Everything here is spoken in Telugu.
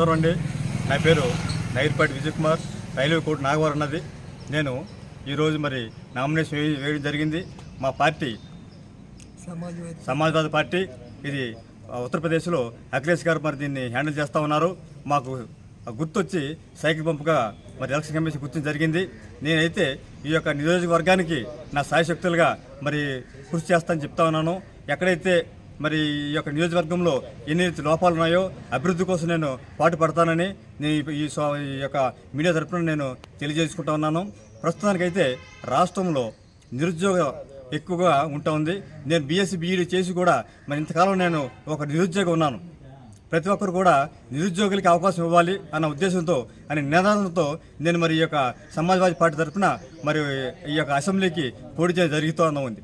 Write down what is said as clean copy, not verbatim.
నమస్కారం అండి. నా పేరు నైర్పాటి విజయ్ కుమార్, రైల్వే కోర్టు నాగవరం అన్నది. నేను ఈరోజు మరి నామినేషన్ వేయడం జరిగింది. మా పార్టీ సమాజ్వాదీ పార్టీ, ఇది ఉత్తరప్రదేశ్లో అఖిలేష్ గారు మరి దీన్ని హ్యాండిల్ చేస్తూ ఉన్నారు. మాకు గుర్తొచ్చి సైకిల్ పంపుగా మరి ఎలక్షన్ కమిషన్ గుర్తించడం జరిగింది. నేనైతే ఈ యొక్క నియోజకవర్గానికి నా సాయశక్తులుగా మరి కృషి చేస్తానని చెప్తా ఉన్నాను. ఎక్కడైతే మరి ఈ యొక్క నియోజకవర్గంలో ఎన్ని లోపాలు ఉన్నాయో అభివృద్ధి కోసం నేను పాటు పడతానని నేను ఈ యొక్క మీడియా తరఫున నేను తెలియజేసుకుంటా ఉన్నాను. ప్రస్తుతానికైతే రాష్ట్రంలో నిరుద్యోగం ఎక్కువగా ఉంటా ఉంది. నేను బీఎస్సీ బీఈడీ చేసి కూడా మరి ఇంతకాలం నేను ఒక నిరుద్యోగం ఉన్నాను. ప్రతి ఒక్కరు కూడా నిరుద్యోగులకి అవకాశం ఇవ్వాలి అన్న ఉద్దేశంతో అనే నినాదంతో నేను మరి ఈ యొక్క సమాజ్వాదీ పార్టీ తరఫున మరి ఈ యొక్క అసెంబ్లీకి పోటీ చేయడం జరుగుతూ ఉంది.